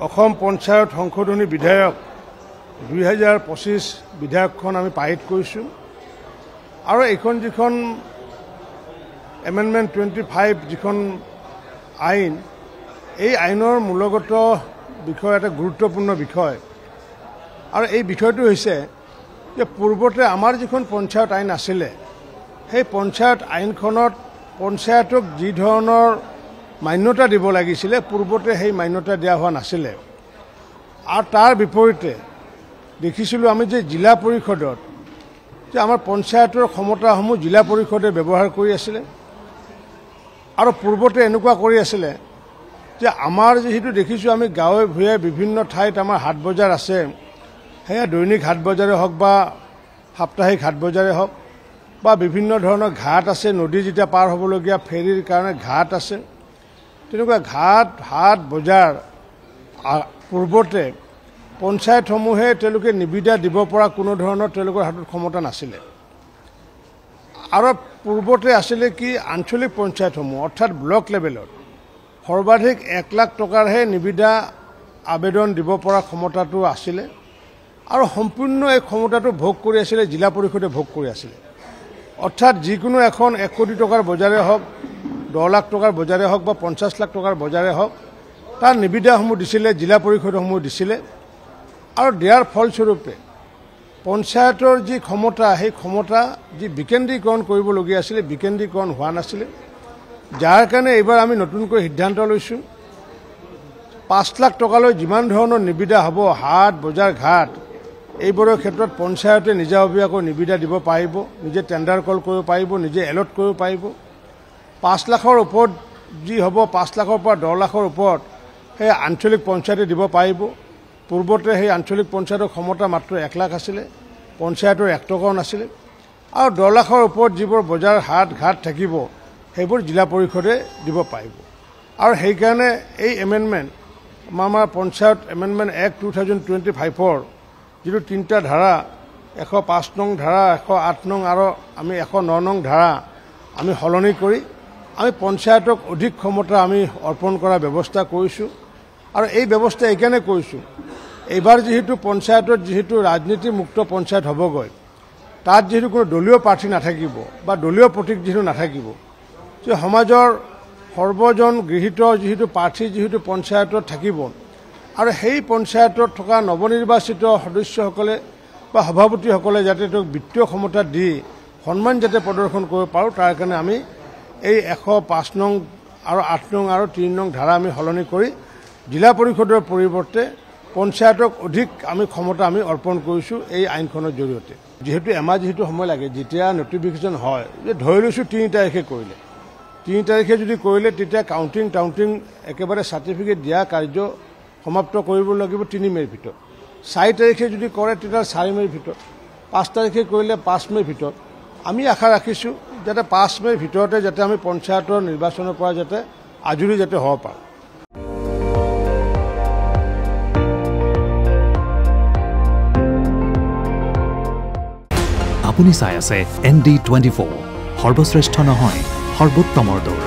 অসম পঞ্চায়ত সংশোধনী বিধেয়ক 2025 বিধেয়কখন আমি পাৰিত কৰিছোঁ আৰু এইখন যিখন এমেণ্ডমেণ্ট 25 যিখন আইন এই আইনৰ মূলগত বিষয় এটা গুৰুত্বপূৰ্ণ বিষয় আৰু এই বিষয়টো হৈছে যে পূৰ্বতে আমাৰ যিখন পঞ্চায়ত আইন আছিলে সেই পঞ্চায়ত আইনখনত পঞ্চায়তক যি ধৰণৰ মান্যতা দিব লাগিছিলে পূৰ্বতে সেই মান্যতা দিয়া হোৱা নাছিলে আৰু তাৰ বিপৰীতে দেখিছিলোঁ আমি যে জিলা পৰিষদত যে আমাৰ পঞ্চায়তৰ ক্ষমতাসমূহ জিলা পৰিষদে ব্যৱহাৰ কৰি আছিলে আৰু পূৰ্বতে এনেকুৱা কৰি আছিলে যে আমাৰ যিহেতু দেখিছোঁ আমি গাঁৱে ভূঞে বিভিন্ন ঠাইত আমাৰ হাট বজাৰ আছে সেয়া দৈনিক হাট বজাৰে হওক বা সাপ্তাহিক হাট বজাৰে হওক বা বিভিন্ন ধৰণৰ ঘাট আছে নদী যেতিয়া পাৰ হ'বলগীয়া ফেৰীৰ কাৰণে ঘাট আছে তেনেকুৱা ঘাট হাট বজাৰ পূৰ্বতে পঞ্চায়তসমূহে তেওঁলোকে নিবিদা দিব পৰা কোনো ধৰণৰ তেওঁলোকৰ হাতত ক্ষমতা নাছিলে আৰু পূৰ্বতে আছিলে কি আঞ্চলিক পঞ্চায়তসমূহ অৰ্থাৎ ব্লক লেভেলত সৰ্বাধিক 1 লাখ টকাৰহে নিবিদা আবেদন দিব পৰা ক্ষমতাটো আছিলে আৰু সম্পূৰ্ণ এই ক্ষমতাটো ভোগ কৰি আছিলে জিলা পৰিষদে ভোগ কৰি আছিলে অৰ্থাৎ যিকোনো এখন 1 কোটি টকাৰ বজাৰে হওক 10 লাখ টকাৰ বজাৰে হওক বা 50 লাখ টকাৰ বজাৰে হওক তাৰ নিবিদাসমূহ দিছিলে জিলা পৰিষদসমূহ দিছিলে আৰু দিয়াৰ ফলস্বৰূপে পঞ্চায়তৰ যি ক্ষমতা সেই ক্ষমতা যি বিকেন্দ্ৰীকৰণ কৰিবলগীয়া আছিলে বিকেন্দ্ৰীকৰণ হোৱা নাছিলে যাৰ কাৰণে এইবাৰ আমি নতুনকৈ সিদ্ধান্ত লৈছোঁ 5 লাখ টকালৈ যিমান ধৰণৰ নিবিদা হ'ব হাট বজাৰ ঘাট এইবোৰৰ ক্ষেত্ৰত পঞ্চায়তে নিজাববীয়াকৈ নিবিদা দিব পাৰিব নিজে টেণ্ডাৰ কল কৰিব পাৰিব নিজে এলট কৰিব পাৰিব 5 লাখৰ ওপৰত যি হ'ব 5 লাখৰ পৰা 10 লাখৰ ওপৰত সেই আঞ্চলিক পঞ্চায়তে দিব পাৰিব পূৰ্বতে সেই আঞ্চলিক পঞ্চায়তৰ ক্ষমতা মাত্ৰ 1 লাখ আছিলে পঞ্চায়তৰ 1 টকাও নাছিলে আৰু 10 লাখৰ ওপৰত যিবোৰ বজাৰ হাট ঘাট থাকিব সেইবোৰ জিলা পৰিষদে দিব পাৰিব আৰু সেইকাৰণে এই এমেণ্ডমেণ্ট আমাৰ পঞ্চায়ত এমেণ্ডমেণ্ট এক্ট 2025ৰ যিটো 3টা ধাৰা 105 নং ধাৰা 108 নং আৰু আমি 109 নং ধাৰা আমি সলনি কৰি আমি পঞ্চায়তক অধিক ক্ষমতা আমি অৰ্পণ কৰাৰ ব্যৱস্থা কৰিছোঁ আৰু এই ব্যৱস্থা এইকাৰণে কৰিছোঁ এইবাৰ যিহেতু পঞ্চায়তত যিহেতু ৰাজনীতি মুক্ত পঞ্চায়ত হ'বগৈ তাত যিহেতু কোনো দলীয় প্ৰাৰ্থী নাথাকিব বা দলীয় প্ৰতীক যিহেতু নাথাকিব যে সমাজৰ সৰ্বজন গৃহীত যিহেতু প্ৰাৰ্থী যিহেতু পঞ্চায়তত থাকিব আৰু সেই পঞ্চায়তত থকা নৱনিৰ্বাচিত সদস্যসকলে বা সভাপতিসকলে যাতে তেওঁক বিত্তীয় ক্ষমতা দি সন্মান যাতে প্ৰদৰ্শন কৰিব পাৰোঁ তাৰ কাৰণে আমি এই 105 নং আৰু 8 নং আৰু 3 নং ধাৰা আমি সলনি কৰি জিলা পৰিষদৰ পৰিৱৰ্তে পঞ্চায়তক অধিক আমি ক্ষমতা আমি অৰ্পণ কৰিছোঁ এই আইনখনৰ জৰিয়তে যিহেতু এমাহ যিহেতু সময় লাগে যেতিয়া নটিফিকেশ্যন হয় যে ধৰি লৈছোঁ 3 তাৰিখে কৰিলে 3 তাৰিখে যদি কৰিলে তেতিয়া কাউণ্টিং একেবাৰে চাৰ্টিফিকেট দিয়া কাৰ্য সমাপ্ত কৰিব লাগিব 3 মে'ৰ ভিতৰত 4 তাৰিখে যদি কৰে তেতিয়া 4 মে'ৰ ভিতৰত 5 তাৰিখে কৰিলে 5 মে'ৰ ভিতৰত আমি আশা ৰাখিছোঁ যাতে 5 মে'ৰ ভিতৰতে যাতে আমি পঞ্চায়তৰ নিৰ্বাচনৰ পৰা যাতে আজৰি যাতে হ'ব পাৰোঁ আপুনি চাই আছে ND24 সৰ্বশ্ৰেষ্ঠ নহয় সৰ্বোত্তমৰ দৌৰ